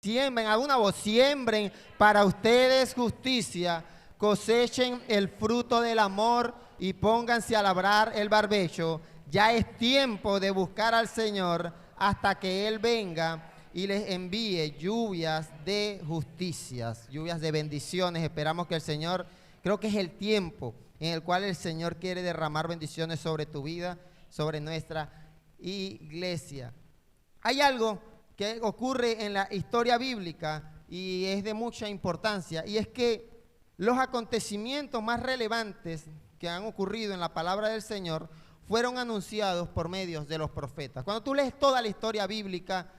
Siembren, a una voz, siembren para ustedes justicia, cosechen el fruto del amor y pónganse a labrar el barbecho. Ya es tiempo de buscar al Señor hasta que Él venga y les envíe lluvias de justicias, lluvias de bendiciones. Esperamos que el Señor, creo que es el tiempo en el cual el Señor quiere derramar bendiciones sobre tu vida, sobre nuestra iglesia. Hay algo que ocurre en la historia bíblica y es de mucha importancia, y es que los acontecimientos más relevantes que han ocurrido en la palabra del Señor fueron anunciados por medios de los profetas. Cuando tú lees toda la historia bíblica,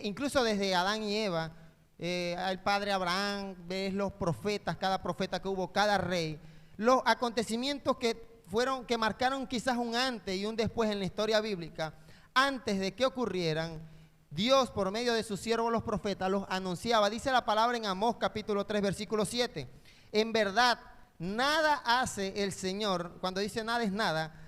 incluso desde Adán y Eva, el padre Abraham, ves los profetas, cada profeta que hubo, cada rey, los acontecimientos que marcaron quizás un antes y un después en la historia bíblica, antes de que ocurrieran, Dios, por medio de sus siervos los profetas, los anunciaba. Dice la palabra en Amós capítulo 3, versículo 7. En verdad, nada hace el Señor, cuando dice nada es nada,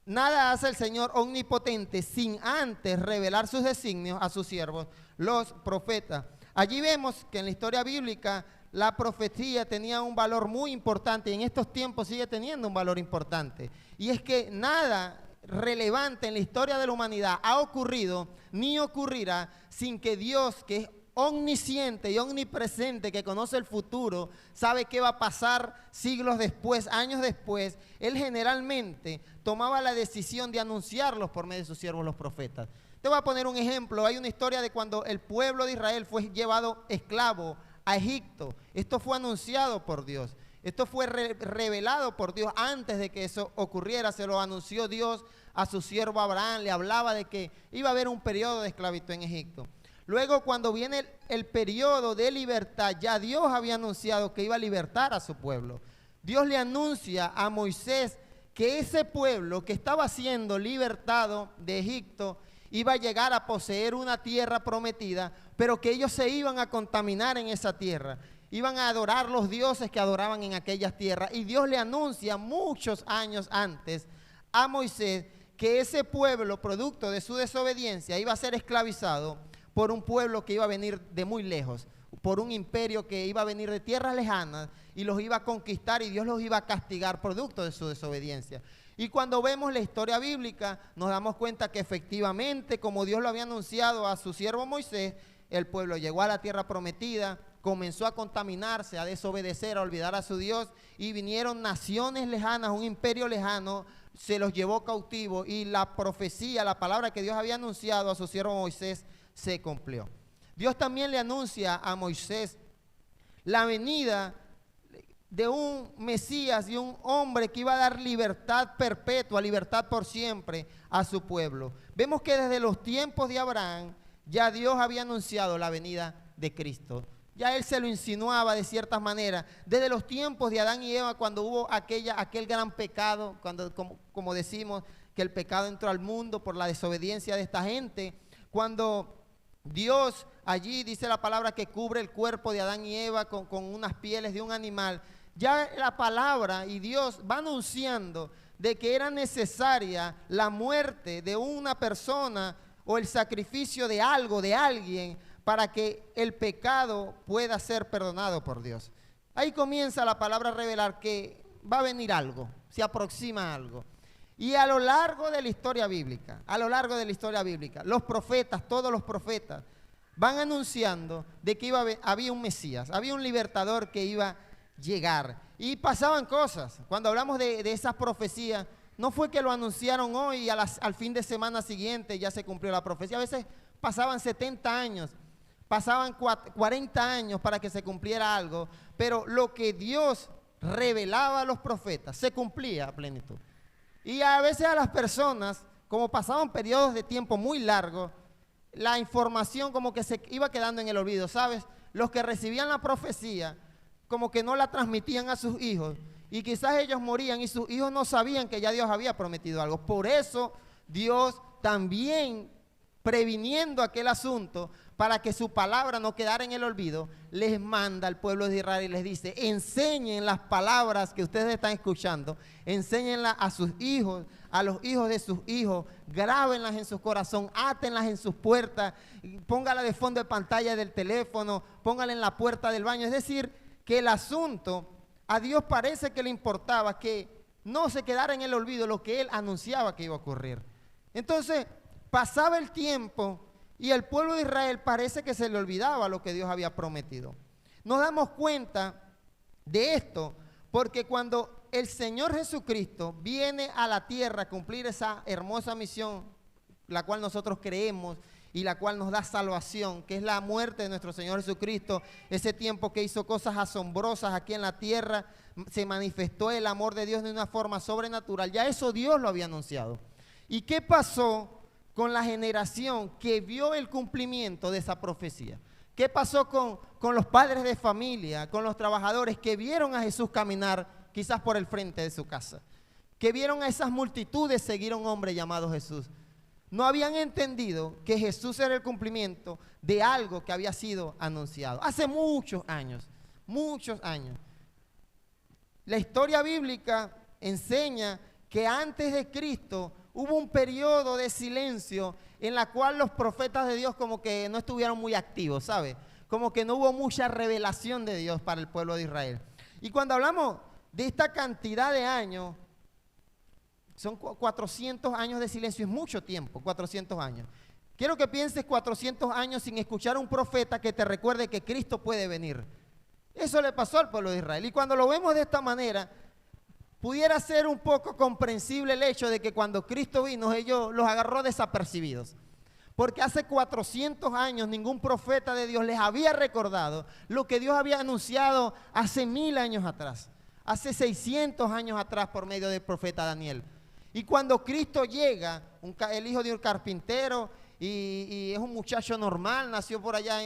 nada hace el Señor omnipotente sin antes revelar sus designios a sus siervos, los profetas. Allí vemos que en la historia bíblica la profecía tenía un valor muy importante y en estos tiempos sigue teniendo un valor importante. Y es que nada relevante en la historia de la humanidad ha ocurrido ni ocurrirá sin que Dios, que es omnisciente y omnipresente, que conoce el futuro, sabe qué va a pasar siglos después, años después, Él generalmente tomaba la decisión de anunciarlos por medio de sus siervos los profetas. Te voy a poner un ejemplo. Hay una historia de cuando el pueblo de Israel fue llevado esclavo a Egipto. Esto fue anunciado por Dios. Esto fue revelado por Dios antes de que eso ocurriera. Se lo anunció Dios a su siervo Abraham. Le hablaba de que iba a haber un periodo de esclavitud en Egipto. Luego, cuando viene el periodo de libertad, ya Dios había anunciado que iba a libertar a su pueblo. Dios le anuncia a Moisés que ese pueblo que estaba siendo libertado de Egipto iba a llegar a poseer una tierra prometida, pero que ellos se iban a contaminar en esa tierra. Iban a adorar los dioses que adoraban en aquellas tierras. Y Dios le anuncia muchos años antes a Moisés que ese pueblo, producto de su desobediencia, iba a ser esclavizado por un pueblo que iba a venir de muy lejos, por un imperio que iba a venir de tierras lejanas y los iba a conquistar, y Dios los iba a castigar producto de su desobediencia. Y cuando vemos la historia bíblica, nos damos cuenta que efectivamente, como Dios lo había anunciado a su siervo Moisés, el pueblo llegó a la tierra prometida, comenzó a contaminarse, a desobedecer, a olvidar a su Dios, y vinieron naciones lejanas, un imperio lejano, se los llevó cautivo, y la profecía, la palabra que Dios había anunciado a su siervo Moisés, se cumplió. Dios también le anuncia a Moisés la venida de un Mesías, de un hombre que iba a dar libertad perpetua, libertad por siempre a su pueblo. Vemos que desde los tiempos de Abraham ya Dios había anunciado la venida de Cristo. Ya Él se lo insinuaba de ciertas maneras. Desde los tiempos de Adán y Eva, cuando hubo aquel gran pecado, cuando, como decimos, que el pecado entró al mundo por la desobediencia de esta gente, cuando Dios allí dice la palabra que cubre el cuerpo de Adán y Eva con unas pieles de un animal, ya la palabra y Dios va anunciando de que era necesaria la muerte de una persona o el sacrificio de algo, de alguien, para que el pecado pueda ser perdonado por Dios. Ahí comienza la palabra a revelar que va a venir algo, se aproxima algo. Y a lo largo de la historia bíblica, los profetas, todos los profetas, van anunciando de que había un Mesías, había un libertador que iba a llegar. Y pasaban cosas. Cuando hablamos de esas profecías, no fue que lo anunciaron hoy y al fin de semana siguiente ya se cumplió la profecía. A veces pasaban 70 años, pasaban 40 años para que se cumpliera algo, pero lo que Dios revelaba a los profetas se cumplía a plenitud. Y a veces a las personas, como pasaban periodos de tiempo muy largos, la información como que se iba quedando en el olvido, ¿sabes? Los que recibían la profecía, como que no la transmitían a sus hijos, y quizás ellos morían y sus hijos no sabían que ya Dios había prometido algo. Por eso Dios también previniendo aquel asunto para que su palabra no quedara en el olvido, les manda al pueblo de Israel y les dice: enseñen las palabras que ustedes están escuchando, enséñenlas a sus hijos, a los hijos de sus hijos, grábenlas en su corazón, átenlas en sus puertas, pónganlas de fondo de pantalla del teléfono, pónganlas en la puerta del baño. Es decir, que el asunto a Dios parece que le importaba que no se quedara en el olvido lo que Él anunciaba que iba a ocurrir. Entonces, pasaba el tiempo y el pueblo de Israel parece que se le olvidaba lo que Dios había prometido. Nos damos cuenta de esto porque cuando el Señor Jesucristo viene a la tierra a cumplir esa hermosa misión, la cual nosotros creemos y la cual nos da salvación, que es la muerte de nuestro Señor Jesucristo, ese tiempo que hizo cosas asombrosas aquí en la tierra, se manifestó el amor de Dios de una forma sobrenatural. Ya eso Dios lo había anunciado. ¿Y qué pasó con la generación que vio el cumplimiento de esa profecía? ¿Qué pasó con los padres de familia, con los trabajadores que vieron a Jesús caminar quizás por el frente de su casa? Que vieron a esas multitudes seguir a un hombre llamado Jesús. No habían entendido que Jesús era el cumplimiento de algo que había sido anunciado hace muchos años, muchos años. La historia bíblica enseña que antes de Cristo hubo un periodo de silencio en la cual los profetas de Dios como que no estuvieron muy activos, ¿sabe? Como que no hubo mucha revelación de Dios para el pueblo de Israel. Y cuando hablamos de esta cantidad de años, son 400 años de silencio, es mucho tiempo, 400 años. Quiero que pienses 400 años sin escuchar a un profeta que te recuerde que Cristo puede venir. Eso le pasó al pueblo de Israel. Y cuando lo vemos de esta manera, pudiera ser un poco comprensible el hecho de que cuando Cristo vino, ellos los agarró desapercibidos. Porque hace 400 años ningún profeta de Dios les había recordado lo que Dios había anunciado hace 1000 años atrás, hace 600 años atrás por medio del profeta Daniel. Y cuando Cristo llega, el hijo de un carpintero, y es un muchacho normal, nació por allá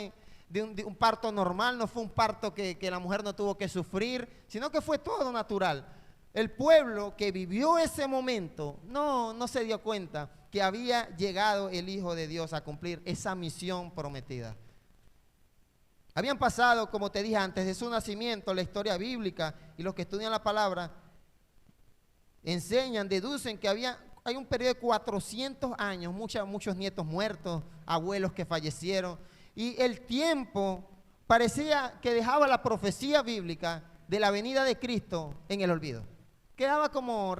de un parto normal, no fue un parto que la mujer no tuvo que sufrir, sino que fue todo natural. El pueblo que vivió ese momento no se dio cuenta que había llegado el Hijo de Dios a cumplir esa misión prometida. Habían pasado, como te dije antes, de su nacimiento, la historia bíblica, y los que estudian la palabra enseñan, deducen que hay un periodo de 400 años, muchos nietos muertos, abuelos que fallecieron, y el tiempo parecía que dejaba la profecía bíblica de la venida de Cristo en el olvido. Quedaba como,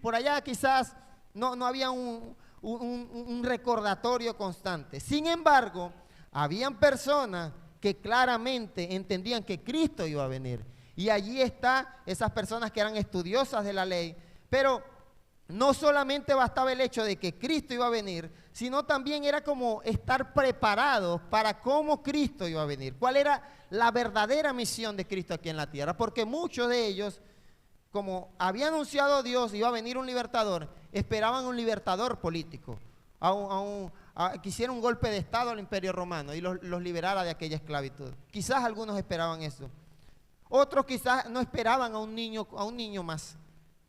por allá quizás no había un recordatorio constante. Sin embargo, habían personas que claramente entendían que Cristo iba a venir. Y allí están esas personas que eran estudiosas de la ley. Pero no solamente bastaba el hecho de que Cristo iba a venir, sino también era como estar preparados para cómo Cristo iba a venir. ¿Cuál era la verdadera misión de Cristo aquí en la tierra? Porque muchos de ellos, como había anunciado Dios, iba a venir un libertador, esperaban un libertador político, que hiciera un golpe de estado al Imperio Romano y los liberara de aquella esclavitud. Quizás algunos esperaban eso. Otros quizás no esperaban a un niño más,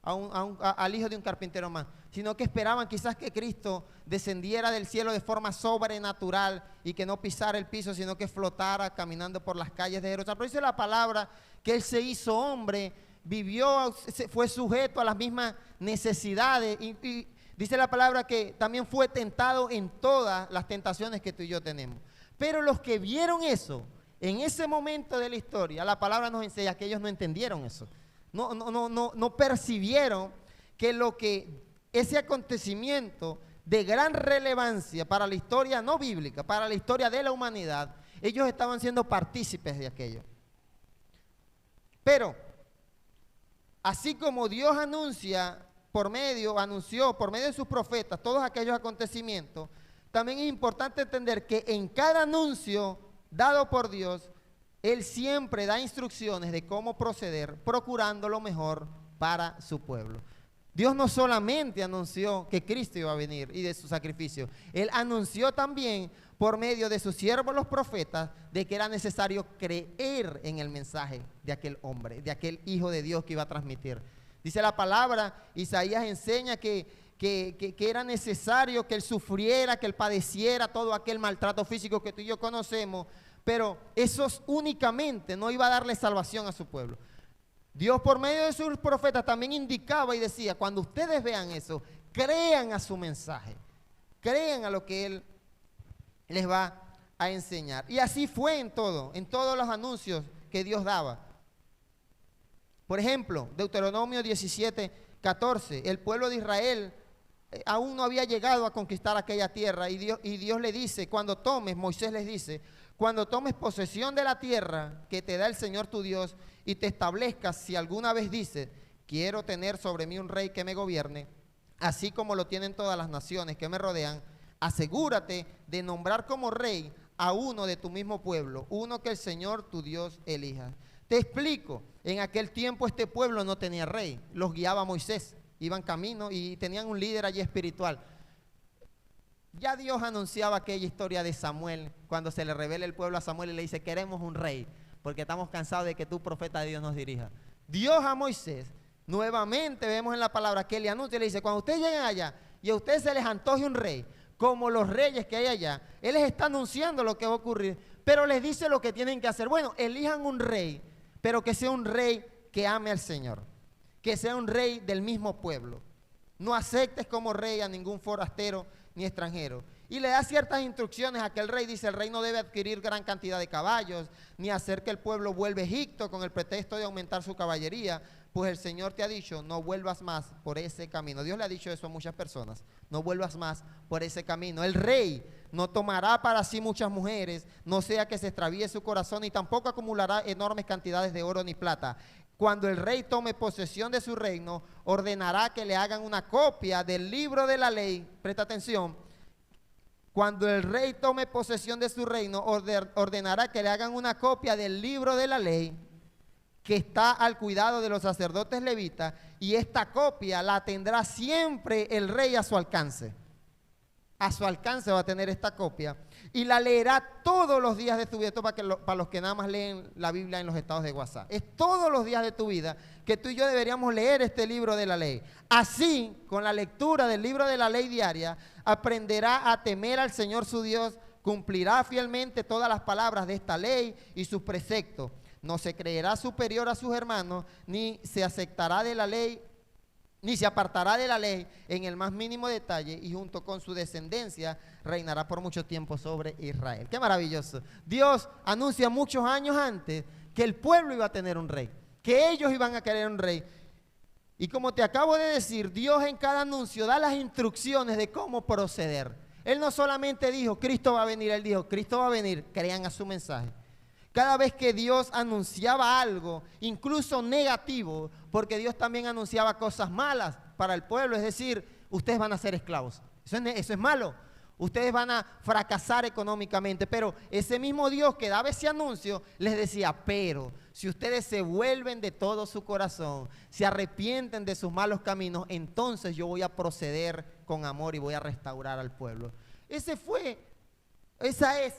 al hijo de un carpintero más, sino que esperaban quizás que Cristo descendiera del cielo de forma sobrenatural y que no pisara el piso, sino que flotara caminando por las calles de Jerusalén. Pero dice la palabra que Él se hizo hombre, vivió, fue sujeto a las mismas necesidades y dice la palabra que también fue tentado en todas las tentaciones que tú y yo tenemos. Pero los que vieron eso, en ese momento de la historia, la palabra nos enseña que ellos no entendieron eso. No percibieron que ese acontecimiento de gran relevancia para la historia no bíblica, para la historia de la humanidad, ellos estaban siendo partícipes de aquello. Pero así como Dios anunció por medio de sus profetas todos aquellos acontecimientos, también es importante entender que en cada anuncio dado por Dios, Él siempre da instrucciones de cómo proceder, procurando lo mejor para su pueblo. Dios no solamente anunció que Cristo iba a venir y de su sacrificio, Él anunció también por medio de sus siervos los profetas de que era necesario creer en el mensaje de aquel hombre, de aquel Hijo de Dios que iba a transmitir. Dice la palabra, Isaías enseña que que era necesario que él sufriera, que él padeciera todo aquel maltrato físico que tú y yo conocemos, pero eso únicamente no iba a darle salvación a su pueblo. Dios por medio de sus profetas también indicaba y decía, cuando ustedes vean eso, crean a su mensaje, crean a lo que él les va a enseñar. Y así fue en todos los anuncios que Dios daba. Por ejemplo, Deuteronomio 17:14, el pueblo de Israel aún no había llegado a conquistar aquella tierra y Dios le dice, Moisés les dice, cuando tomes posesión de la tierra que te da el Señor tu Dios y te establezcas, si alguna vez dices, quiero tener sobre mí un rey que me gobierne, así como lo tienen todas las naciones que me rodean, asegúrate de nombrar como rey a uno de tu mismo pueblo, uno que el Señor tu Dios elija. Te explico, en aquel tiempo este pueblo no tenía rey, los guiaba Moisés, iban camino y tenían un líder allí espiritual. Ya Dios anunciaba aquella historia de Samuel, cuando se le revela el pueblo a Samuel y le dice, queremos un rey, porque estamos cansados de que tú, profeta de Dios, nos dirija. Dios a Moisés, nuevamente vemos en la palabra que le anuncia y le dice, cuando ustedes lleguen allá y a ustedes se les antoje un rey, como los reyes que hay allá, Él les está anunciando lo que va a ocurrir, pero les dice lo que tienen que hacer. Bueno, elijan un rey, pero que sea un rey que ame al Señor, que sea un rey del mismo pueblo. No aceptes como rey a ningún forastero ni extranjero. Y le da ciertas instrucciones a aquel rey. Dice, el rey no debe adquirir gran cantidad de caballos, ni hacer que el pueblo vuelva a Egipto con el pretexto de aumentar su caballería, pues el Señor te ha dicho, no vuelvas más por ese camino. Dios le ha dicho eso a muchas personas, no vuelvas más por ese camino. El rey no tomará para sí muchas mujeres, no sea que se extravíe su corazón, y tampoco acumulará enormes cantidades de oro ni plata. Cuando el rey tome posesión de su reino, ordenará que le hagan una copia del libro de la ley. Presta atención. Cuando el rey tome posesión de su reino, ordenará que le hagan una copia del libro de la ley que está al cuidado de los sacerdotes levitas, y esta copia la tendrá siempre el rey a su alcance. A su alcance va a tener esta copia y la leerá todos los días de tu vida. Esto para los que nada más leen la Biblia en los estados de WhatsApp. Es todos los días de tu vida que tú y yo deberíamos leer este libro de la ley. Así, con la lectura del libro de la ley diaria, aprenderá a temer al Señor su Dios, cumplirá fielmente todas las palabras de esta ley y sus preceptos. No se creerá superior a sus hermanos, ni se aceptará de la ley, ni se apartará de la ley en el más mínimo detalle, y junto con su descendencia reinará por mucho tiempo sobre Israel. ¡Qué maravilloso! Dios anuncia muchos años antes que el pueblo iba a tener un rey, que ellos iban a querer un rey. Y como te acabo de decir, Dios en cada anuncio da las instrucciones de cómo proceder. Él no solamente dijo, Cristo va a venir, Él dijo, Cristo va a venir, crean a su mensaje. Cada vez que Dios anunciaba algo, incluso negativo, porque Dios también anunciaba cosas malas para el pueblo, es decir, ustedes van a ser esclavos. Eso es malo. Ustedes van a fracasar económicamente, pero ese mismo Dios que daba ese anuncio les decía, pero si ustedes se vuelven de todo su corazón, se arrepienten de sus malos caminos, entonces yo voy a proceder con amor y voy a restaurar al pueblo. Esa es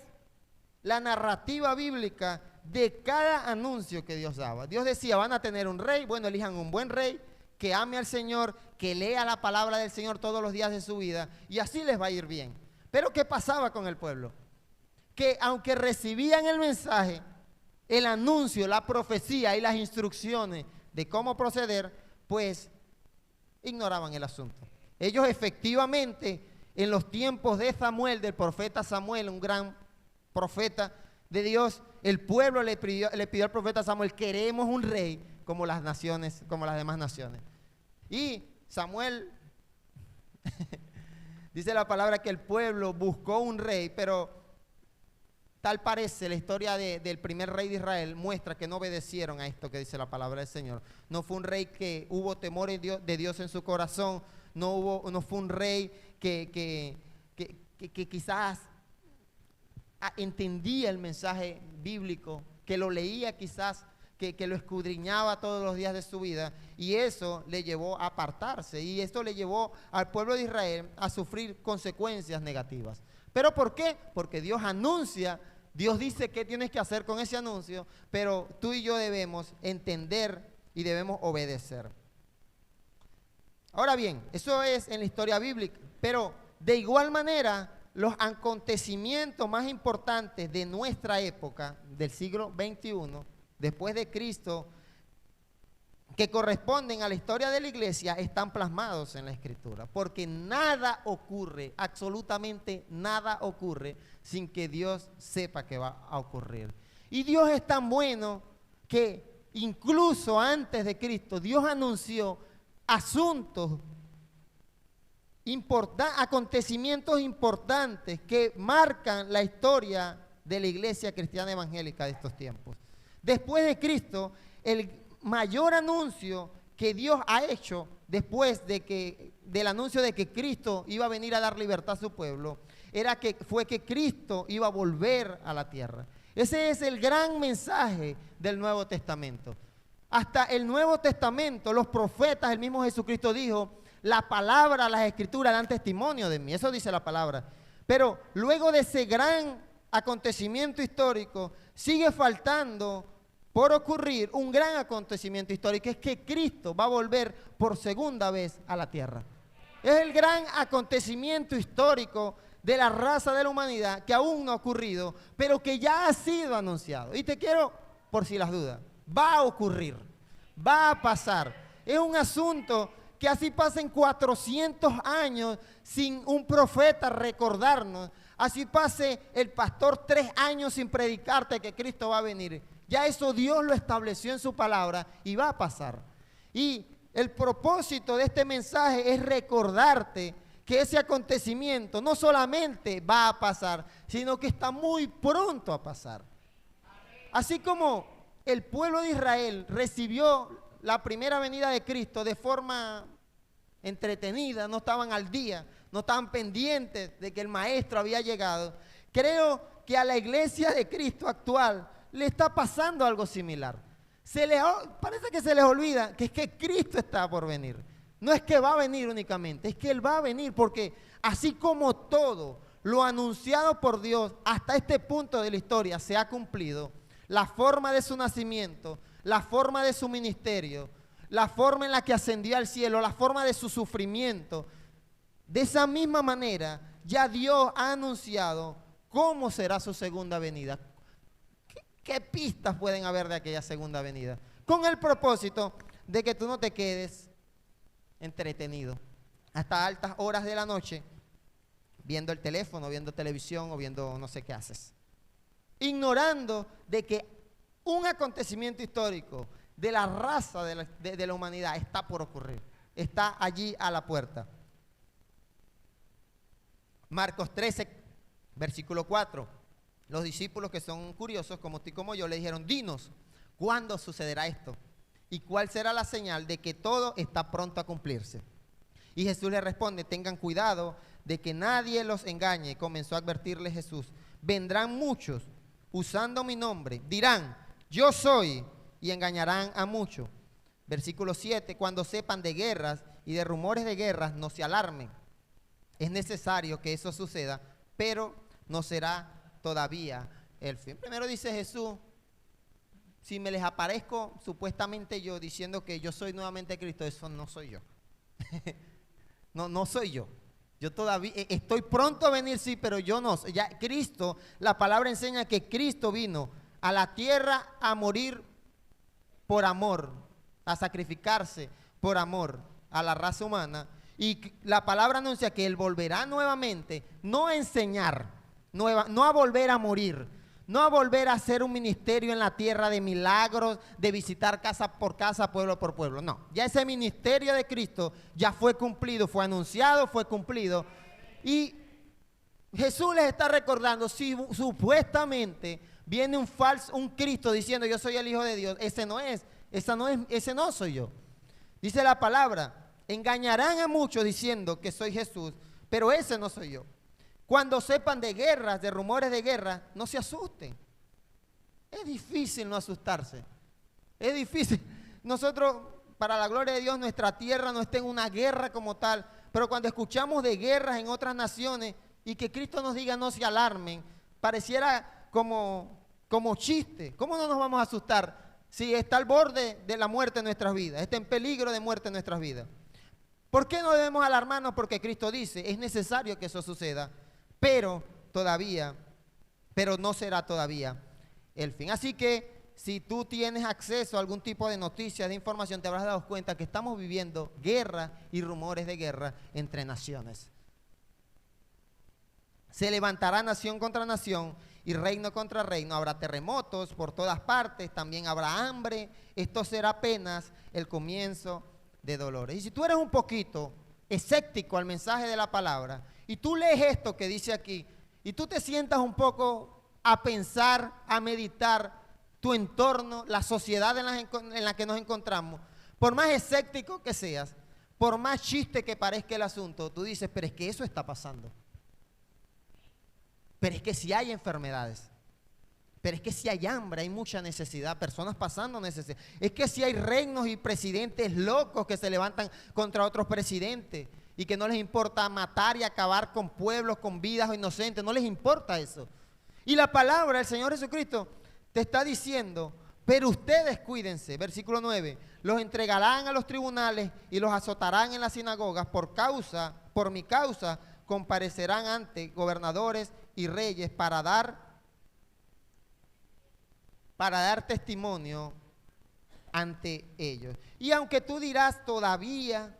la narrativa bíblica de cada anuncio que Dios daba. Dios decía, van a tener un rey, bueno, elijan un buen rey, que ame al Señor, que lea la palabra del Señor todos los días de su vida, y así les va a ir bien. Pero ¿qué pasaba con el pueblo? Que aunque recibían el mensaje, el anuncio, la profecía y las instrucciones de cómo proceder, pues ignoraban el asunto. Ellos efectivamente, en los tiempos de Samuel, del profeta Samuel, un gran profeta de Dios, el pueblo le pidió al profeta Samuel, queremos un rey como las naciones, como las demás naciones. Y Samuel, dice la palabra que el pueblo buscó un rey, pero tal parece la historia del primer rey de Israel muestra que no obedecieron a esto que dice la palabra del Señor. No fue un rey que hubo temor de Dios en su corazón, no fue un rey que quizás entendía el mensaje bíblico, que lo leía quizás, que lo escudriñaba todos los días de su vida, y eso le llevó a apartarse, y esto le llevó al pueblo de Israel a sufrir consecuencias negativas. ¿Pero por qué? Porque Dios anuncia, Dios dice qué tienes que hacer con ese anuncio, pero tú y yo debemos entender y debemos obedecer. Ahora bien, eso es en la historia bíblica, pero de igual manera, los acontecimientos más importantes de nuestra época, del siglo XXI, después de Cristo, que corresponden a la historia de la iglesia, están plasmados en la Escritura, porque nada ocurre, absolutamente nada ocurre, sin que Dios sepa que va a ocurrir. Y Dios es tan bueno que incluso antes de Cristo, Dios anunció asuntos acontecimientos importantes que marcan la historia de la iglesia cristiana evangélica de estos tiempos. Después de Cristo, el mayor anuncio que Dios ha hecho después del anuncio de que Cristo iba a venir a dar libertad a su pueblo, fue que Cristo iba a volver a la tierra. Ese es el gran mensaje del Nuevo Testamento. Hasta el Nuevo Testamento, los profetas, el mismo Jesucristo dijo: la palabra, las escrituras dan testimonio de mí. Eso dice la palabra. Pero luego de ese gran acontecimiento histórico, sigue faltando por ocurrir un gran acontecimiento histórico, es que Cristo va a volver por segunda vez a la tierra. Es el gran acontecimiento histórico de la raza de la humanidad que aún no ha ocurrido, pero que ya ha sido anunciado. Y te quiero, por si las dudas, va a ocurrir, va a pasar. Es un asunto que así pasen 400 años sin un profeta recordarnos, así pase el pastor 3 años sin predicarte que Cristo va a venir. Ya eso Dios lo estableció en su palabra y va a pasar. Y el propósito de este mensaje es recordarte que ese acontecimiento no solamente va a pasar, sino que está muy pronto a pasar. Así como el pueblo de Israel recibió la primera venida de Cristo de forma entretenida, no estaban al día, no estaban pendientes de que el maestro había llegado. Creo que a la iglesia de Cristo actual le está pasando algo similar. Parece que se les olvida que es que Cristo está por venir. No es que va a venir únicamente, es que Él va a venir, porque así como todo lo anunciado por Dios hasta este punto de la historia se ha cumplido, la forma de su nacimiento, la forma de su ministerio, la forma en la que ascendió al cielo, la forma de su sufrimiento, de esa misma manera ya Dios ha anunciado cómo será su segunda venida. ¿Qué pistas pueden haber de aquella segunda venida? Con el propósito de que tú no te quedes entretenido hasta altas horas de la noche viendo el teléfono, viendo televisión o viendo no sé qué haces, ignorando de que un acontecimiento histórico de la raza de la humanidad está por ocurrir, está allí a la puerta. Marcos 13, versículo 4. Los discípulos, que son curiosos como tú y como yo, le dijeron: dinos, ¿cuándo sucederá esto? ¿Y cuál será la señal de que todo está pronto a cumplirse? Y Jesús le responde: tengan cuidado de que nadie los engañe. Comenzó a advertirle Jesús: vendrán muchos usando mi nombre, dirán: yo soy, y engañarán a muchos. Versículo 7, cuando sepan de guerras y de rumores de guerras, no se alarmen. Es necesario que eso suceda, pero no será todavía el fin. Primero dice Jesús: si me les aparezco supuestamente yo diciendo que yo soy nuevamente Cristo, eso no soy yo. no soy yo. Yo todavía estoy pronto a venir, sí, pero yo no. Ya Cristo, la palabra enseña que Cristo vino a la tierra a morir por amor, a sacrificarse por amor a la raza humana. Y la palabra anuncia que Él volverá nuevamente, no a enseñar, no a volver a morir, no a volver a hacer un ministerio en la tierra de milagros, de visitar casa por casa, pueblo por pueblo. No, ya ese ministerio de Cristo ya fue cumplido, fue anunciado, fue cumplido. Y Jesús les está recordando, si supuestamente viene un Cristo diciendo yo soy el Hijo de Dios, ese no soy yo. Dice la palabra: engañarán a muchos diciendo que soy Jesús, pero ese no soy yo. Cuando sepan de guerras, de rumores de guerra, no se asusten. Es difícil no asustarse. Es difícil. Nosotros, para la gloria de Dios, nuestra tierra no está en una guerra como tal, pero cuando escuchamos de guerras en otras naciones y que Cristo nos diga no se alarmen, pareciera como chiste. ¿Cómo no nos vamos a asustar si está al borde de la muerte en nuestras vidas, está en peligro de muerte en nuestras vidas? ¿Por qué no debemos alarmarnos? Porque Cristo dice, es necesario que eso suceda, pero no será todavía el fin. Así que si tú tienes acceso a algún tipo de noticias, de información, te habrás dado cuenta que estamos viviendo guerra y rumores de guerra entre naciones. Se levantará nación contra nación y reino contra reino. Habrá terremotos por todas partes, también habrá hambre. Esto será apenas el comienzo de dolores. Y si tú eres un poquito escéptico al mensaje de la palabra y tú lees esto que dice aquí y tú te sientas un poco a pensar, a meditar tu entorno, la sociedad en la que nos encontramos, por más escéptico que seas, por más chiste que parezca el asunto, tú dices, pero es que eso está pasando. Pero es que si hay enfermedades, pero es que si hay hambre, hay mucha necesidad, personas pasando necesidad. Es que si hay reinos y presidentes locos que se levantan contra otros presidentes y que no les importa matar y acabar con pueblos, con vidas inocentes, no les importa eso. Y la palabra del Señor Jesucristo te está diciendo, pero ustedes cuídense, versículo 9, los entregarán a los tribunales y los azotarán en las sinagogas por mi causa, comparecerán ante gobernadores y reyes para dar testimonio ante ellos. Y aunque tú dirás todavía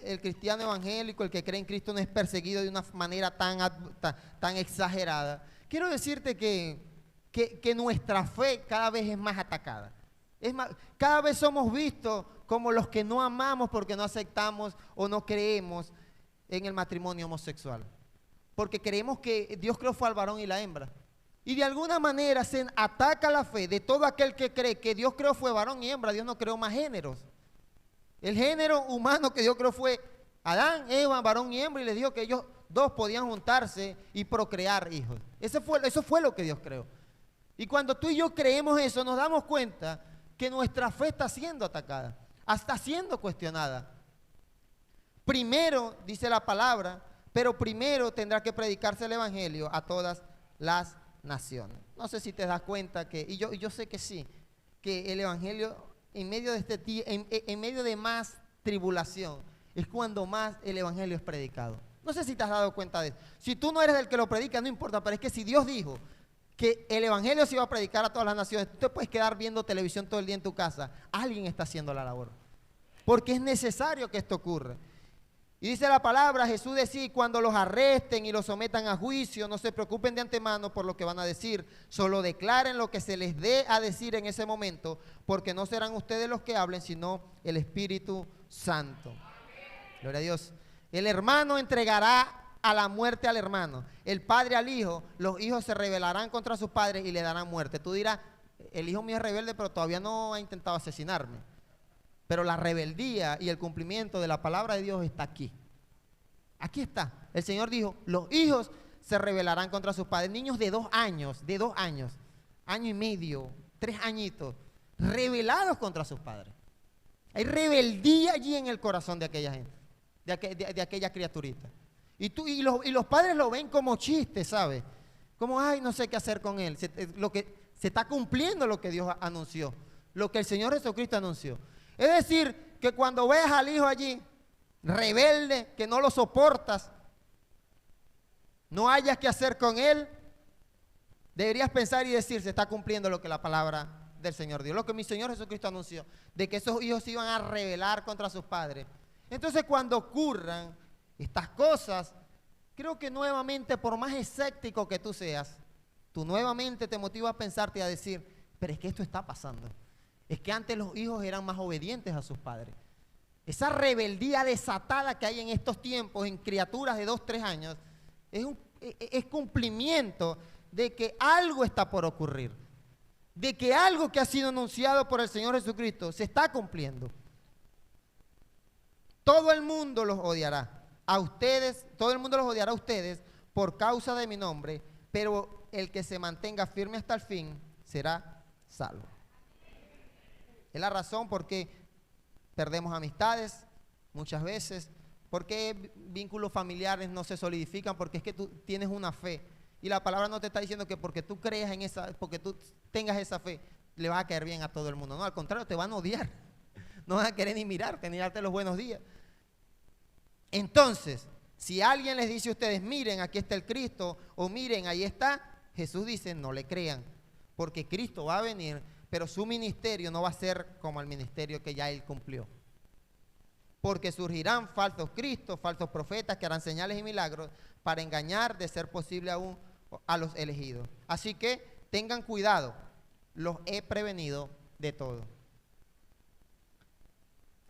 el cristiano evangélico, el que cree en Cristo no es perseguido de una manera tan exagerada, quiero decirte que nuestra fe cada vez es más atacada. Es más, cada vez somos vistos como los que no amamos porque no aceptamos o no creemos en el matrimonio homosexual. Porque creemos que Dios creó fue al varón y la hembra. Y de alguna manera se ataca la fe de todo aquel que cree que Dios creó fue varón y hembra. Dios no creó más géneros. El género humano que Dios creó fue Adán, Eva, varón y hembra, y les dijo que ellos dos podían juntarse y procrear hijos. Eso fue lo que Dios creó. Y cuando tú y yo creemos eso, nos damos cuenta que nuestra fe está siendo atacada, está siendo cuestionada. Primero, dice la palabra, pero primero tendrá que predicarse el evangelio a todas las naciones. No sé si te das cuenta y yo sé que sí, que el evangelio en medio de en medio de más tribulación es cuando más el evangelio es predicado. No sé si te has dado cuenta de eso. Si tú no eres el que lo predica, no importa, pero es que si Dios dijo que el evangelio se iba a predicar a todas las naciones, tú te puedes quedar viendo televisión todo el día en tu casa. Alguien está haciendo la labor, porque es necesario que esto ocurra. Y dice la palabra, Jesús decía, cuando los arresten y los sometan a juicio, no se preocupen de antemano por lo que van a decir, solo declaren lo que se les dé a decir en ese momento, porque no serán ustedes los que hablen, sino el Espíritu Santo. Gloria a Dios. El hermano entregará a la muerte al hermano, el padre al hijo, los hijos se rebelarán contra sus padres y le darán muerte. Tú dirás, el hijo mío es rebelde, pero todavía no ha intentado asesinarme. Pero la rebeldía y el cumplimiento de la palabra de Dios está aquí. Aquí está. El Señor dijo, los hijos se rebelarán contra sus padres. Niños de 2 años, año y medio, 3 añitos, rebelados contra sus padres. Hay rebeldía allí en el corazón de aquella gente, de aquella criaturita. Y los padres lo ven como chiste, ¿sabes? Como, ay, no sé qué hacer con él. Se está cumpliendo lo que Dios anunció, lo que el Señor Jesucristo anunció. Es decir, que cuando veas al hijo allí, rebelde, que no lo soportas, no hayas que hacer con él, deberías pensar y decir, se está cumpliendo lo que la palabra del Señor dio, lo que mi Señor Jesucristo anunció, de que esos hijos se iban a rebelar contra sus padres. Entonces, cuando ocurran estas cosas, creo que nuevamente, por más escéptico que tú seas, tú nuevamente te motivas a pensarte y a decir, pero es que esto está pasando. Es que antes los hijos eran más obedientes a sus padres. Esa rebeldía desatada que hay en estos tiempos en criaturas de 2, 3 años es cumplimiento de que algo está por ocurrir, de que algo que ha sido anunciado por el Señor Jesucristo se está cumpliendo. Todo el mundo los odiará a ustedes, todo el mundo los odiará a ustedes por causa de mi nombre, pero el que se mantenga firme hasta el fin será salvo. Es la razón por qué perdemos amistades muchas veces, por qué vínculos familiares no se solidifican, porque es que tú tienes una fe. Y la palabra no te está diciendo que porque tú creas en esa, porque tú tengas esa fe, le vas a caer bien a todo el mundo. No, al contrario, te van a odiar. no van a querer ni mirarte, ni darte los buenos días. Entonces, si alguien les dice a ustedes, miren, aquí está el Cristo, o miren, ahí está, Jesús dice, no le crean, porque Cristo va a venir, pero su ministerio no va a ser como el ministerio que ya Él cumplió. Porque surgirán falsos cristos, falsos profetas que harán señales y milagros para engañar, de ser posible aún, a los elegidos. Así que tengan cuidado, los he prevenido de todo.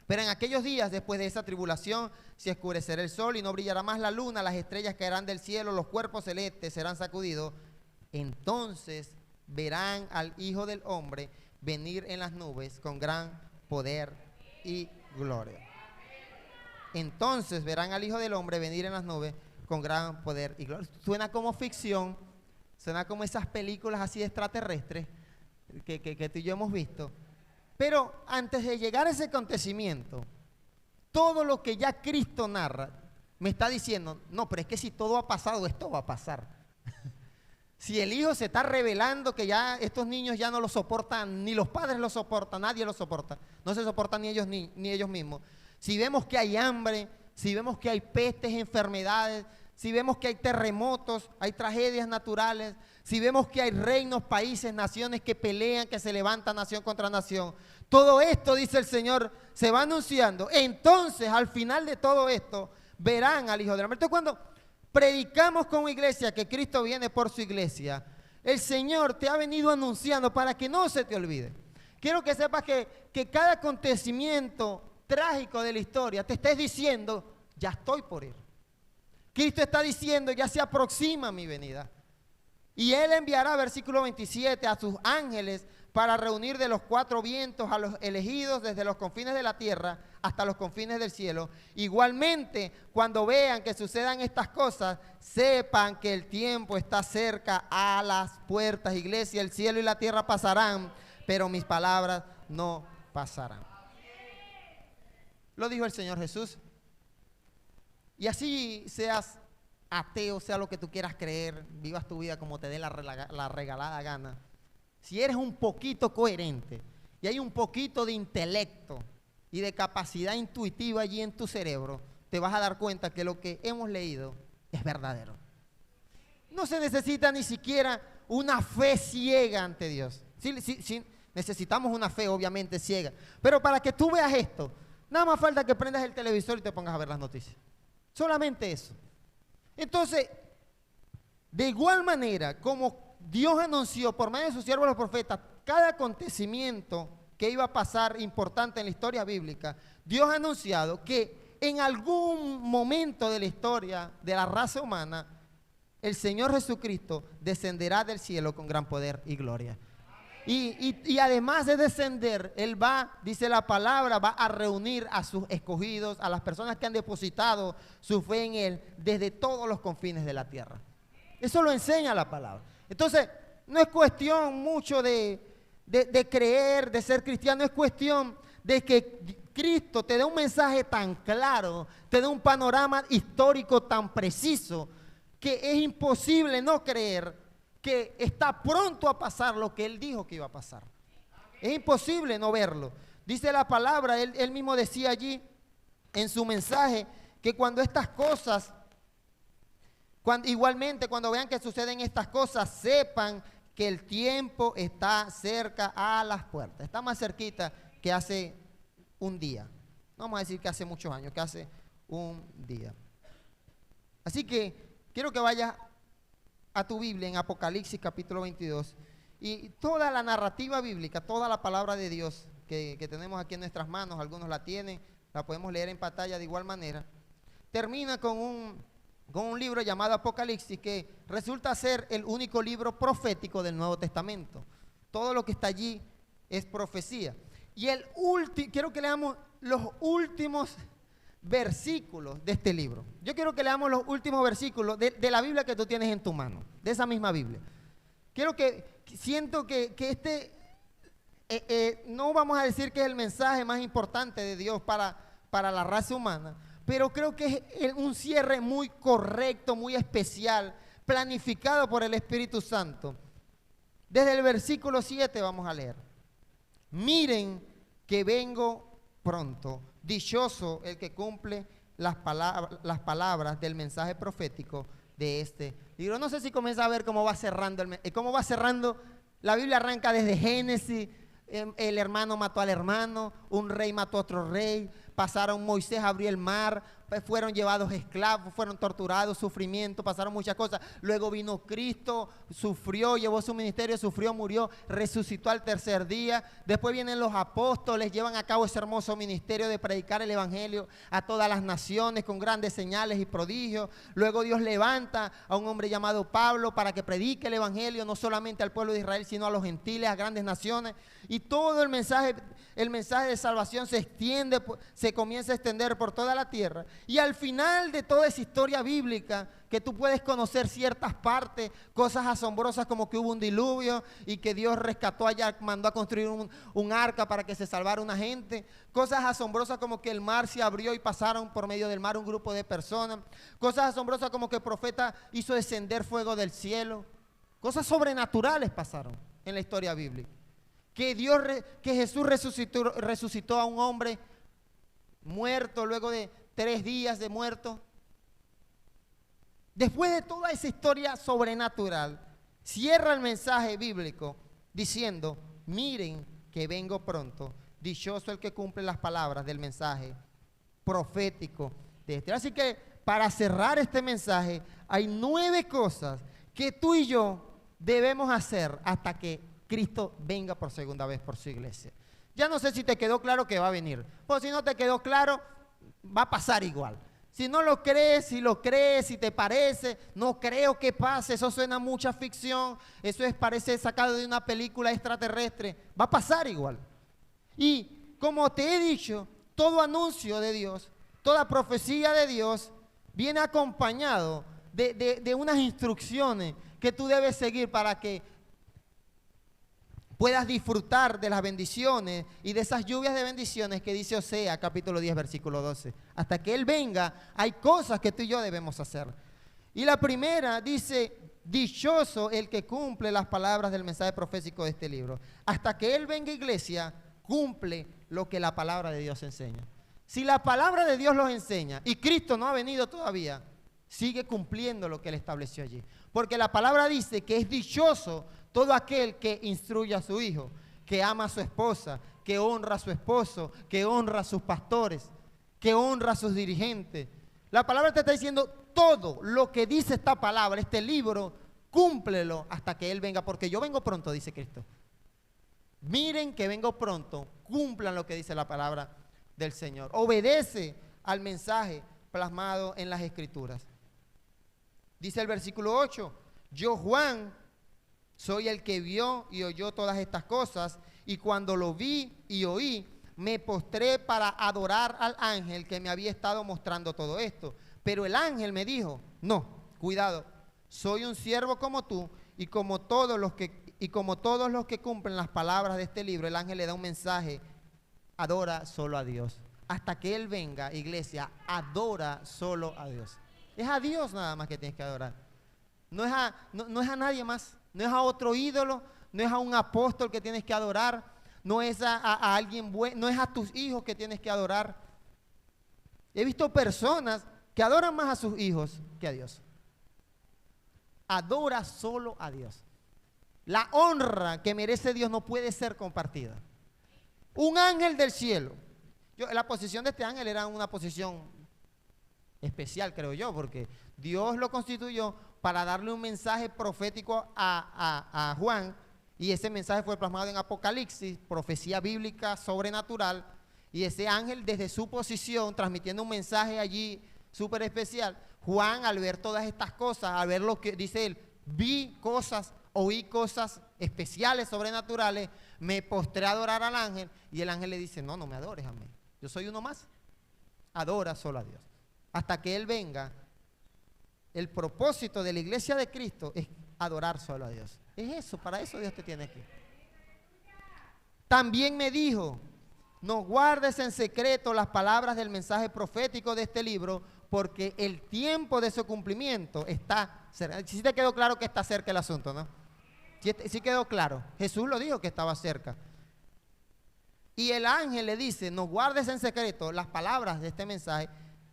Pero en aquellos días, después de esa tribulación, se oscurecerá el sol y no brillará más la luna, las estrellas caerán del cielo, los cuerpos celestes serán sacudidos. Entonces verán al Hijo del Hombre venir en las nubes con gran poder y gloria. Entonces verán al Hijo del Hombre venir en las nubes con gran poder y gloria. Suena como ficción, suena como esas películas así extraterrestres que tú y yo hemos visto. Pero antes de llegar a ese acontecimiento, todo lo que ya Cristo narra me está diciendo, no, pero es que si todo ha pasado, esto va a pasar. Si el Hijo se está revelando que ya estos niños ya no lo soportan, ni los padres lo soportan, nadie lo soporta, no se soportan ni ellos mismos. Si vemos que hay hambre, si vemos que hay pestes, enfermedades, si vemos que hay terremotos, hay tragedias naturales, si vemos que hay reinos, países, naciones que pelean, que se levantan nación contra nación, todo esto, dice el Señor, se va anunciando. Entonces, al final de todo esto, verán al Hijo del Hombre. Entonces, cuando predicamos como iglesia que Cristo viene por su iglesia, el Señor te ha venido anunciando para que no se te olvide. Quiero que sepas que cada acontecimiento trágico de la historia te estés diciendo, ya estoy por ir. Cristo está diciendo, ya se aproxima mi venida. Y Él enviará, versículo 27, a sus ángeles para reunir de los cuatro vientos a los elegidos desde los confines de la tierra hasta los confines del cielo. Igualmente, cuando vean que sucedan estas cosas, sepan que el tiempo está cerca a las puertas. Iglesia, el cielo y la tierra pasarán, pero mis palabras no pasarán. Lo dijo el Señor Jesús. Y así seas ateo, sea lo que tú quieras creer, vivas tu vida como te dé la regalada gana. Si eres un poquito coherente y hay un poquito de intelecto y de capacidad intuitiva allí en tu cerebro, te vas a dar cuenta que lo que hemos leído es verdadero. No se necesita ni siquiera una fe ciega ante Dios. Sí, necesitamos una fe obviamente ciega, pero para que tú veas esto, nada más falta que prendas el televisor y te pongas a ver las noticias. Solamente eso. Entonces, de igual manera como Dios anunció por medio de sus siervos los profetas cada acontecimiento que iba a pasar importante en la historia bíblica, Dios ha anunciado que en algún momento de la historia de la raza humana, el Señor Jesucristo descenderá del cielo con gran poder y gloria. Y además de descender, Él va, dice la palabra, va a reunir a sus escogidos, a las personas que han depositado su fe en Él desde todos los confines de la tierra. Eso lo enseña la palabra. Entonces, no es cuestión mucho de creer, de ser cristiano, es cuestión de que Cristo te dé un mensaje tan claro, te dé un panorama histórico tan preciso, que es imposible no creer que está pronto a pasar lo que Él dijo que iba a pasar. Es imposible no verlo. Dice la palabra, él mismo decía allí en su mensaje, que cuando estas cosas, igualmente cuando vean que suceden estas cosas, sepan que el tiempo está cerca a las puertas. Está más cerquita que hace un día. No vamos a decir que hace muchos años, que hace un día. Así que quiero que vayas a tu Biblia en Apocalipsis capítulo 22 y toda la narrativa bíblica, toda la palabra de Dios que tenemos aquí en nuestras manos, algunos la tienen, la podemos leer en pantalla de igual manera, termina con un libro llamado Apocalipsis, que resulta ser el único libro profético del Nuevo Testamento. Todo lo que está allí es profecía. Y quiero que leamos los últimos versículos de este libro. Yo quiero que leamos los últimos versículos de la Biblia que tú tienes en tu mano, de esa misma Biblia. Siento que no vamos a decir que es el mensaje más importante de Dios para la raza humana, pero creo que es un cierre muy correcto, muy especial, planificado por el Espíritu Santo. Desde el versículo 7 vamos a leer. Miren que vengo pronto. Dichoso el que cumple las palabras del mensaje profético de este libro. No sé si comienza a ver cómo va cerrando, la Biblia arranca desde Génesis. El hermano mató al hermano, un rey mató a otro rey, pasaron, Moisés abrió el mar, fueron llevados esclavos, fueron torturados, sufrimiento, pasaron muchas cosas. Luego vino Cristo, sufrió, llevó su ministerio, sufrió, murió, resucitó al tercer día. Después vienen los apóstoles, llevan a cabo ese hermoso ministerio de predicar el evangelio a todas las naciones con grandes señales y prodigios. Luego Dios levanta a un hombre llamado Pablo para que predique el evangelio no solamente al pueblo de Israel, sino a los gentiles, a grandes naciones. Y todo el mensaje de salvación se extiende, se comienza a extender por toda la tierra. Y al final de toda esa historia bíblica, que tú puedes conocer ciertas partes, cosas asombrosas como que hubo un diluvio y que Dios rescató allá, mandó a construir un arca para que se salvara una gente. Cosas asombrosas como que el mar se abrió y pasaron por medio del mar un grupo de personas. Cosas asombrosas como que el profeta hizo descender fuego del cielo. Cosas sobrenaturales pasaron en la historia bíblica. Que Jesús resucitó a un hombre muerto luego de 3 días de muerto. Después de toda esa historia sobrenatural, cierra el mensaje bíblico diciendo: miren que vengo pronto, dichoso el que cumple las palabras del mensaje profético de este. Así que para cerrar este mensaje hay 9 cosas que tú y yo debemos hacer hasta que Cristo venga por segunda vez por su iglesia. Ya no sé si te quedó claro que va a venir. Pues si no te quedó claro, va a pasar igual. Si no lo crees, si lo crees, si te parece, no creo que pase, eso suena a mucha ficción, parece sacado de una película extraterrestre, va a pasar igual. Y como te he dicho, todo anuncio de Dios, toda profecía de Dios viene acompañado de unas instrucciones que tú debes seguir para que puedas disfrutar de las bendiciones y de esas lluvias de bendiciones que dice Osea capítulo 10 versículo 12. Hasta que Él venga hay cosas que tú y yo debemos hacer. Y la primera dice: dichoso el que cumple las palabras del mensaje profético de este libro. Hasta que Él venga, iglesia, cumple lo que la palabra de Dios enseña. Si la palabra de Dios los enseña y Cristo no ha venido todavía, sigue cumpliendo lo que Él estableció allí. Porque la palabra dice que es dichoso todo aquel que instruye a su hijo, que ama a su esposa, que honra a su esposo, que honra a sus pastores, que honra a sus dirigentes. La palabra te está diciendo todo lo que dice esta palabra, este libro, cúmplelo hasta que Él venga, porque yo vengo pronto, dice Cristo. Miren que vengo pronto, cumplan lo que dice la palabra del Señor. Obedece al mensaje plasmado en las Escrituras. Dice el versículo 8, yo, Juan, soy el que vio y oyó todas estas cosas, y cuando lo vi y oí, me postré para adorar al ángel que me había estado mostrando todo esto. Pero el ángel me dijo: no, cuidado, soy un siervo como tú, y como todos los que cumplen las palabras de este libro. El ángel le da un mensaje: adora solo a Dios. Hasta que Él venga, iglesia, adora solo a Dios. Es a Dios nada más que tienes que adorar. No es a nadie más. No es a otro ídolo, no es a un apóstol que tienes que adorar, no es a alguien bueno, no es a tus hijos que tienes que adorar. He visto personas que adoran más a sus hijos que a Dios. Adora solo a Dios. La honra que merece Dios no puede ser compartida. Un ángel del cielo. La posición de este ángel era una posición especial, creo yo, porque Dios lo constituyó para darle un mensaje profético a Juan, y ese mensaje fue plasmado en Apocalipsis, profecía bíblica sobrenatural, y ese ángel desde su posición transmitiendo un mensaje allí súper especial. Juan, al ver todas estas cosas, al ver lo que dice él, vi cosas, oí cosas especiales, sobrenaturales, me postré a adorar al ángel, y el ángel le dice: no me adores a mí, yo soy uno más, adora solo a Dios. Hasta que Él venga, el propósito de la iglesia de Cristo es adorar solo a Dios. Es eso, para eso Dios te tiene aquí. También me dijo: no guardes en secreto las palabras del mensaje profético de este libro, porque el tiempo de su cumplimiento está cerca. Sí te quedó claro que está cerca el asunto, ¿no? Sí quedó claro. Jesús lo dijo que estaba cerca. Y el ángel le dice, no guardes en secreto las palabras de este mensaje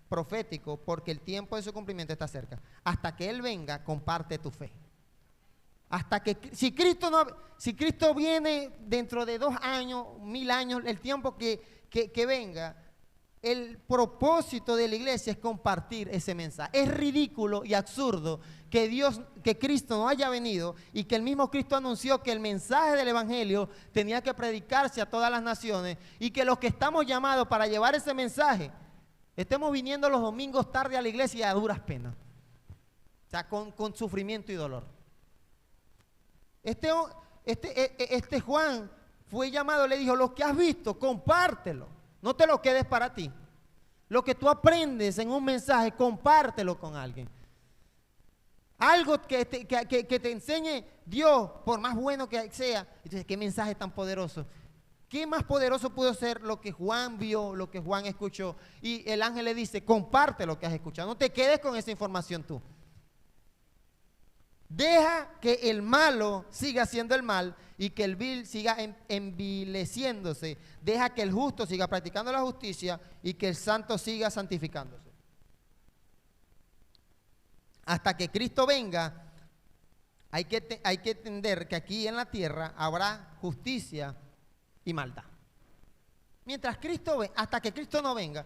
profético, porque el tiempo de su cumplimiento está cerca. Hasta que Él venga, comparte tu fe. Hasta que, si Cristo viene dentro de 2 años, 1000 años, el tiempo que venga, el propósito de la iglesia es compartir ese mensaje. Es ridículo y absurdo que Cristo no haya venido y que el mismo Cristo anunció que el mensaje del evangelio tenía que predicarse a todas las naciones, y que los que estamos llamados para llevar ese mensaje estemos viniendo los domingos tarde a la iglesia a duras penas, o sea, con sufrimiento y dolor. Este Juan fue llamado, le dijo, lo que has visto, compártelo. No te lo quedes para ti. Lo que tú aprendes en un mensaje, compártelo con alguien. Algo que te enseñe Dios, por más bueno que sea. Entonces, ¿qué mensaje tan poderoso? ¿Qué más poderoso pudo ser lo que Juan vio, lo que Juan escuchó? Y el ángel le dice, comparte lo que has escuchado. No te quedes con esa información tú. Deja que el malo siga haciendo el mal y que el vil siga envileciéndose. Deja que el justo siga practicando la justicia y que el santo siga santificándose. Hasta que Cristo venga, hay que entender que aquí en la tierra habrá justicia y maldad. Mientras Cristo hasta que Cristo no venga,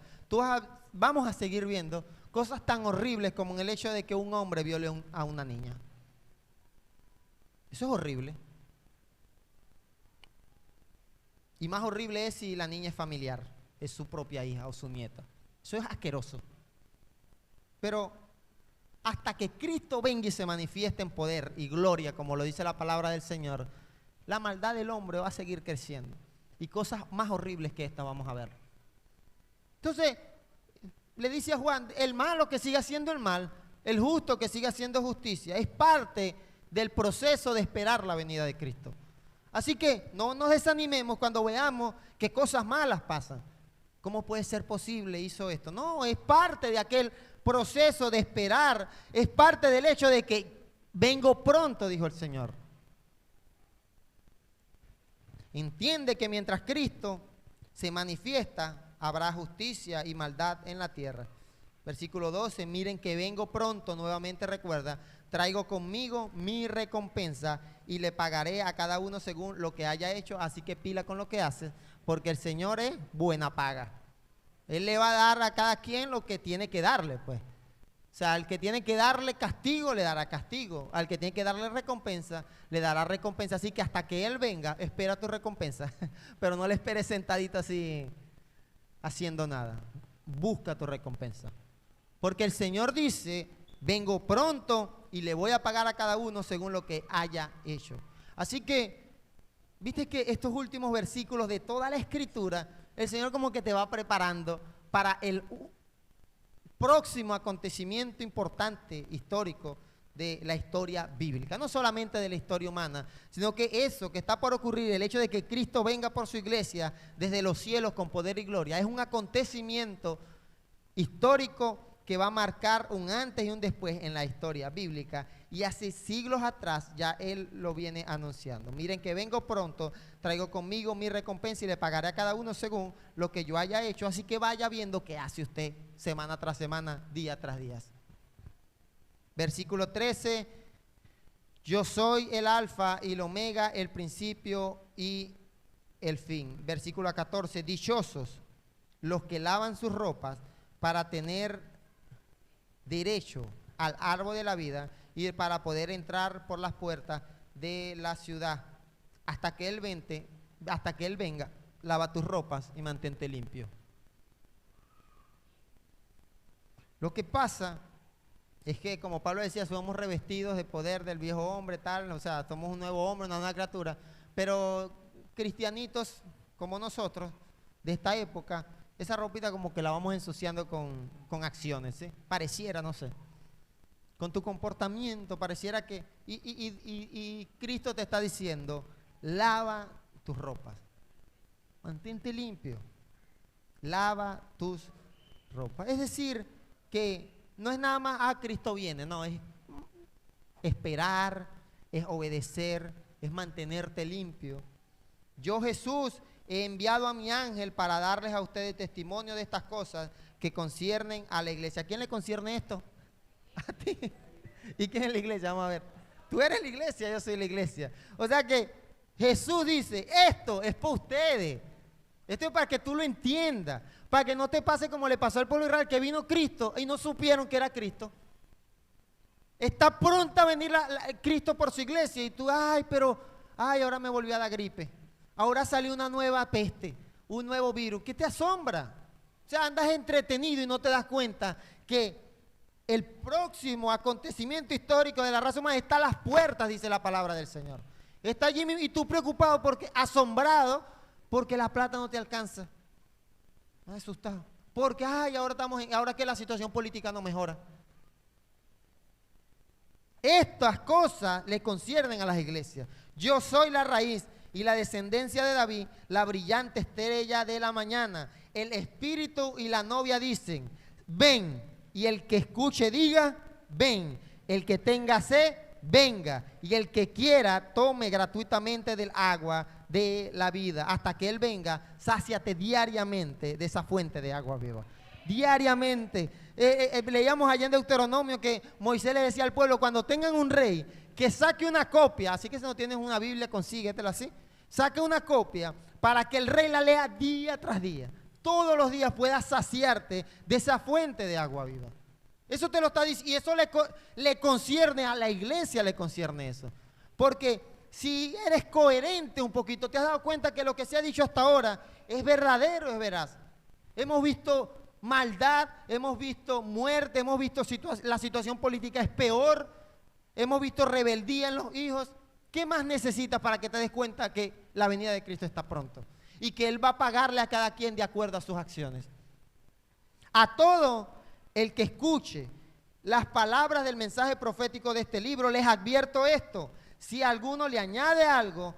vamos a seguir viendo cosas tan horribles como en el hecho de que un hombre viole a una niña. Eso es horrible. Y más horrible es si la niña es familiar, es su propia hija o su nieta. Eso es asqueroso. Pero hasta que Cristo venga y se manifieste en poder y gloria, como lo dice la palabra del Señor, la maldad del hombre va a seguir creciendo. Y cosas más horribles que esta vamos a ver. Entonces, le dice a Juan, el malo que siga haciendo el mal, el justo que siga haciendo justicia, es parte del proceso de esperar la venida de Cristo. Así que no nos desanimemos cuando veamos que cosas malas pasan. ¿Cómo puede ser posible hizo esto? No, es parte de aquel proceso de esperar, es parte del hecho de que vengo pronto, dijo el Señor. Entiende que mientras Cristo se manifiesta, habrá justicia y maldad en la tierra. Versículo 12, miren que vengo pronto, nuevamente recuerda, traigo conmigo mi recompensa y le pagaré a cada uno según lo que haya hecho, así que pila con lo que haces, porque el Señor es buena paga. Él le va a dar a cada quien lo que tiene que darle, pues. O sea, al que tiene que darle castigo, le dará castigo. Al que tiene que darle recompensa, le dará recompensa. Así que hasta que Él venga, espera tu recompensa. Pero no le esperes sentadito así, haciendo nada. Busca tu recompensa. Porque el Señor dice, vengo pronto y le voy a pagar a cada uno según lo que haya hecho. Así que, viste que estos últimos versículos de toda la Escritura, el Señor como que te va preparando para el próximo acontecimiento importante, histórico, de la historia bíblica. No solamente de la historia humana, sino que eso que está por ocurrir, el hecho de que Cristo venga por su iglesia desde los cielos con poder y gloria, es un acontecimiento histórico que va a marcar un antes y un después en la historia bíblica, y hace siglos atrás ya Él lo viene anunciando. Miren que vengo pronto, traigo conmigo mi recompensa y le pagaré a cada uno según lo que yo haya hecho, así que vaya viendo qué hace usted semana tras semana, día tras día. Versículo 13, yo soy el alfa y el omega, el principio y el fin. Versículo 14, dichosos los que lavan sus ropas para tener derecho al árbol de la vida y para poder entrar por las puertas de la ciudad. Hasta que Él venga, lava tus ropas y mantente limpio. Lo que pasa es que, como Pablo decía, somos revestidos de poder del viejo hombre, tal, o sea, somos un nuevo hombre, una nueva criatura, pero cristianitos como nosotros, de esta época, esa ropita como que la vamos ensuciando con acciones, ¿sí? Pareciera, no sé, con tu comportamiento, pareciera que, y Cristo te está diciendo, lava tus ropas, mantente limpio, lava tus ropas. Es decir, que no es nada más, Cristo viene, no, es esperar, es obedecer, es mantenerte limpio. Yo, Jesús, he enviado a mi ángel para darles a ustedes testimonio de estas cosas que conciernen a la iglesia. ¿A quién le concierne esto? A ti. ¿Y quién es la iglesia? Vamos a ver. Tú eres la iglesia, yo soy la iglesia. O sea que Jesús dice, esto es para ustedes. Esto es para que tú lo entiendas. Para que no te pase como le pasó al pueblo de Israel, que vino Cristo y no supieron que era Cristo. Está pronta a venir Cristo por su iglesia y tú, ahora me volvió a dar gripe. Ahora salió una nueva peste, un nuevo virus. ¿Qué te asombra? O sea, andas entretenido y no te das cuenta que el próximo acontecimiento histórico de la raza humana está a las puertas, dice la palabra del Señor. Está allí y tú preocupado, asombrado, porque la plata no te alcanza. Asustado. Porque, ahora que la situación política no mejora. Estas cosas le conciernen a las iglesias. Yo soy la raíz y la descendencia de David, la brillante estrella de la mañana. El espíritu y la novia dicen, ven, y el que escuche diga, ven. El que tenga sed, venga, y el que quiera tome gratuitamente del agua de la vida. Hasta que Él venga, sáciate diariamente de esa fuente de agua viva. Diariamente. Leíamos allá en Deuteronomio que Moisés le decía al pueblo, cuando tengan un rey, que saque una copia, así que si no tienes una Biblia, consíguetela así, saque una copia para que el rey la lea día tras día. Todos los días puedas saciarte de esa fuente de agua viva. Eso te lo está diciendo, y eso le concierne a la iglesia, le concierne eso. Porque si eres coherente un poquito, te has dado cuenta que lo que se ha dicho hasta ahora es verdadero, es veraz. Hemos visto maldad, hemos visto muerte, hemos visto la situación política es peor, hemos visto rebeldía en los hijos. ¿Qué más necesitas para que te des cuenta que la venida de Cristo está pronto? Y que Él va a pagarle a cada quien de acuerdo a sus acciones. A todo el que escuche las palabras del mensaje profético de este libro, les advierto esto: si alguno le añade algo,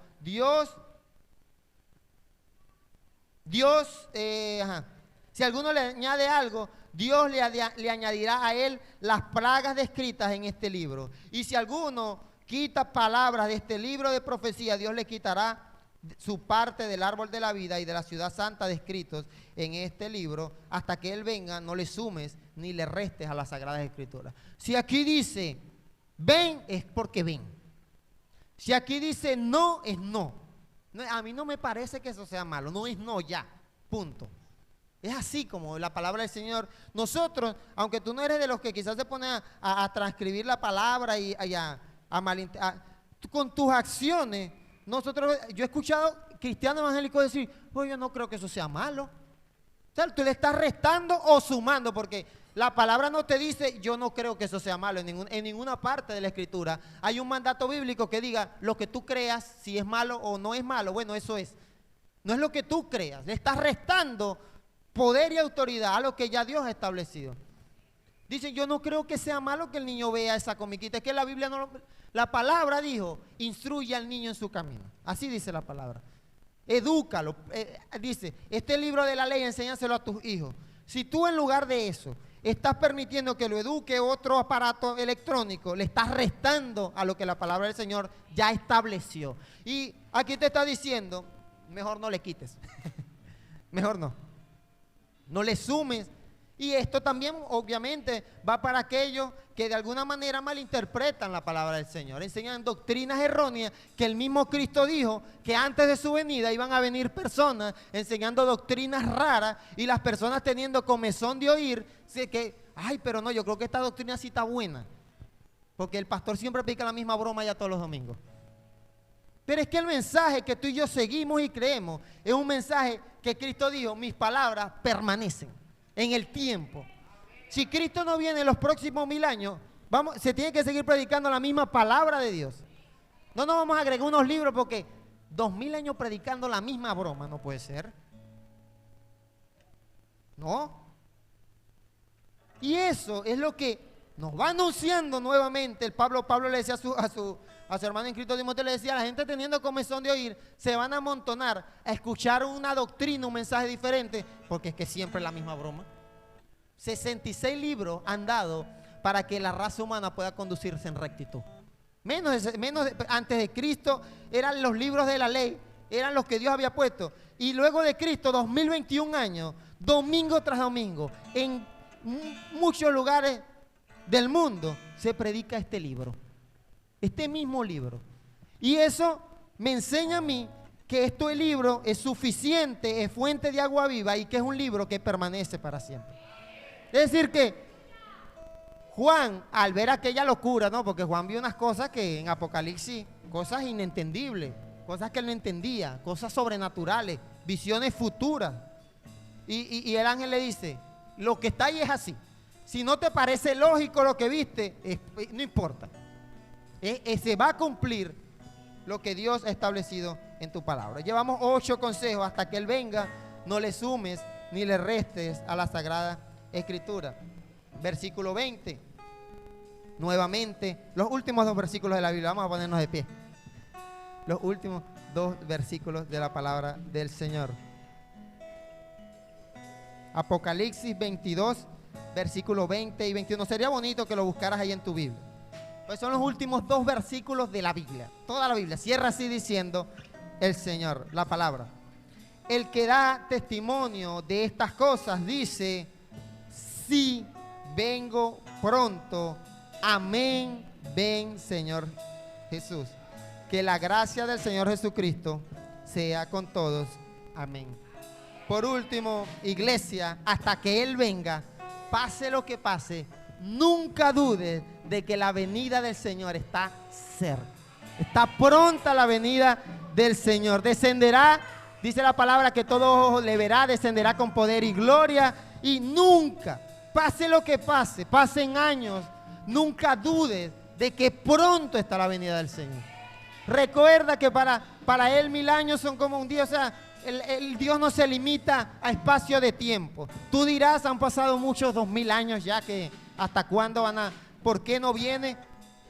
si alguno le añade algo, Dios le añadirá a él las plagas descritas en este libro. Y si alguno quita palabras de este libro de profecía, Dios le quitará su parte del árbol de la vida y de la ciudad santa descritos en este libro. Hasta que Él venga, no le sumes ni le restes a las sagradas escrituras. Si aquí dice ven, es porque ven. Si aquí dice no, es no. A mí no me parece que eso sea malo. No es no ya, punto. Es así como la palabra del Señor. Nosotros, aunque tú no eres de los que quizás se pone a transcribir la palabra y con tus acciones, yo he escuchado cristianos evangélicos decir, pues yo no creo que eso sea malo. O sea, tú le estás restando o sumando, porque la palabra no te dice, yo no creo que eso sea malo. En ninguna parte de la Escritura hay un mandato bíblico que diga, lo que tú creas, si es malo o no es malo, bueno, eso es. No es lo que tú creas, le estás restando poder y autoridad a lo que ya Dios ha establecido. Dicen, yo no creo que sea malo que el niño vea esa comiquita. Es que la Biblia la palabra dijo, instruye al niño en su camino. Así dice la palabra. Edúcalo. Dice, este libro de la ley, enséñaselo a tus hijos. Si tú en lugar de eso estás permitiendo que lo eduque otro aparato electrónico, le estás restando a lo que la palabra del Señor ya estableció. Y aquí te está diciendo, mejor no le quites. Mejor no. No le sumes. Y esto también obviamente va para aquellos que de alguna manera malinterpretan la palabra del Señor. Enseñan doctrinas erróneas que el mismo Cristo dijo que antes de su venida iban a venir personas enseñando doctrinas raras, y las personas teniendo comezón de oír que, pero no, yo creo que esta doctrina sí está buena, porque el pastor siempre aplica la misma broma ya todos los domingos. Pero es que el mensaje que tú y yo seguimos y creemos es un mensaje que Cristo dijo, mis palabras permanecen en el tiempo. Si Cristo no viene en los próximos 1000 años, se tiene que seguir predicando la misma palabra de Dios. No nos vamos a agregar unos libros, porque 2000 años predicando la misma broma no puede ser. No. Y eso es lo que nos va anunciando nuevamente. Pablo le decía a su hermano en Cristo Timoteo, le decía, la gente teniendo comezón de oír se van a amontonar a escuchar una doctrina, un mensaje diferente, porque es que siempre es la misma broma. 66 libros han dado para que la raza humana pueda conducirse en rectitud. Antes de Cristo eran los libros de la ley, eran los que Dios había puesto. y luego de Cristo, 2021 años, domingo tras domingo, en muchos lugares del mundo se predica este libro, este mismo libro. Y eso me enseña a mí que este libro es suficiente, es fuente de agua viva y que es un libro que permanece para siempre. Es decir que Juan, al ver aquella locura, ¿no? Porque Juan vio unas cosas que en Apocalipsis, cosas inentendibles, cosas que él no entendía, cosas sobrenaturales, visiones futuras. Y el ángel le dice, lo que está ahí es así. Si no te parece lógico lo que viste, no importa. Se va a cumplir lo que Dios ha establecido en tu palabra. Llevamos 8 consejos hasta que Él venga. No le sumes ni le restes a la Sagrada Escritura. Versículo 20. Nuevamente, los últimos 2 versículos de la Biblia. Vamos a ponernos de pie. Los últimos 2 versículos de la palabra del Señor. Apocalipsis 22, versículos 20 y 21. Sería bonito que lo buscaras ahí en tu Biblia. Pues son los últimos 2 versículos de la Biblia. Toda la Biblia cierra así diciendo el Señor, la palabra. El que da testimonio de estas cosas dice, sí, vengo pronto. Amén, ven Señor Jesús. Que la gracia del Señor Jesucristo sea con todos. Amén. Por último, iglesia, hasta que Él venga, pase lo que pase, nunca dudes de que la venida del Señor está cerca. Está pronta la venida del Señor. Descenderá, dice la palabra, que todo ojo le verá, descenderá con poder y gloria. Y nunca, pase lo que pase, pasen años, nunca dudes de que pronto está la venida del Señor. Recuerda que para Él 1000 años son como un día. O sea, el Dios no se limita a espacio de tiempo. Tú dirás, han pasado muchos 2000 años ya, que hasta cuándo ¿por qué no viene?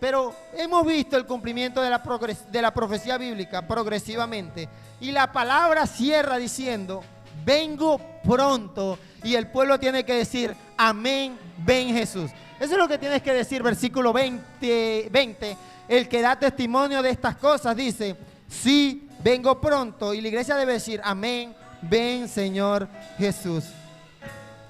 Pero hemos visto el cumplimiento de la profecía bíblica progresivamente. Y la palabra cierra diciendo, vengo pronto. Y el pueblo tiene que decir, amén, ven Jesús. Eso es lo que tienes que decir, versículo 20. El que da testimonio de estas cosas dice, sí, vengo pronto. Y la iglesia debe decir, amén, ven Señor Jesús.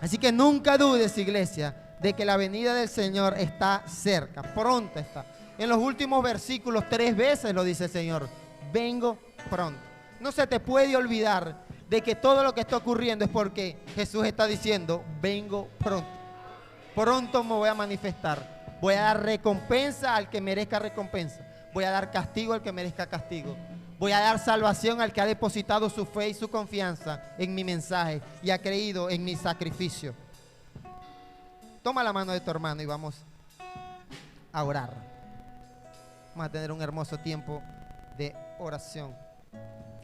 Así que nunca dudes, iglesia, de que la venida del Señor está cerca, pronto está. En los últimos versículos 3 veces lo dice el Señor, vengo pronto. No se te puede olvidar de que todo lo que está ocurriendo es porque Jesús está diciendo, vengo pronto. Pronto me voy a manifestar. Voy a dar recompensa al que merezca recompensa. Voy a dar castigo al que merezca castigo. Voy a dar salvación al que ha depositado su fe y su confianza en mi mensaje y ha creído en mi sacrificio. Toma la mano de tu hermano y vamos a orar. Vamos a tener un hermoso tiempo de oración.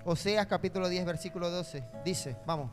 Oseas capítulo 10, versículo 12. Dice, vamos.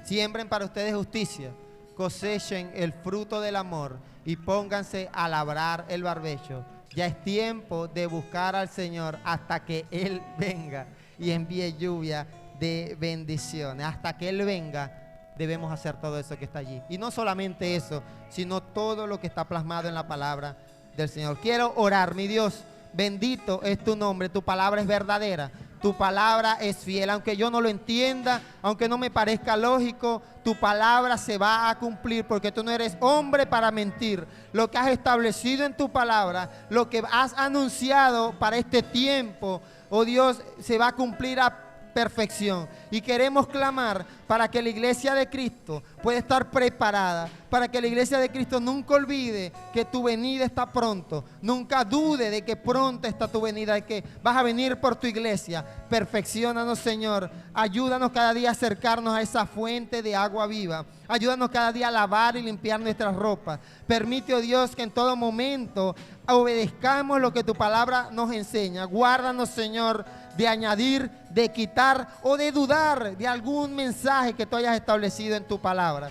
Siembren para ustedes justicia, cosechen el fruto del amor y pónganse a labrar el barbecho. Ya es tiempo de buscar al Señor hasta que Él venga y envíe lluvia de bendiciones. Hasta que Él venga, debemos hacer todo eso que está allí. Y no solamente eso, sino todo lo que está plasmado en la palabra del Señor. Quiero orar, mi Dios, bendito es tu nombre, tu palabra es verdadera. Tu palabra es fiel, aunque yo no lo entienda, aunque no me parezca lógico, tu palabra se va a cumplir porque tú no eres hombre para mentir. Lo que has establecido en tu palabra, lo que has anunciado para este tiempo, oh Dios, se va a cumplir a perfección. Y queremos clamar para que la iglesia de Cristo pueda estar preparada, para que la iglesia de Cristo nunca olvide que tu venida está pronto, nunca dude de que pronto está tu venida, de que vas a venir por tu iglesia. Perfecciónanos, Señor, ayúdanos cada día a acercarnos a esa fuente de agua viva, ayúdanos cada día a lavar y limpiar nuestras ropas. Permite, oh Dios, que en todo momento obedezcamos lo que tu palabra nos enseña. Guárdanos, Señor, de añadir, de quitar o de dudar de algún mensaje que tú hayas establecido en tu palabra.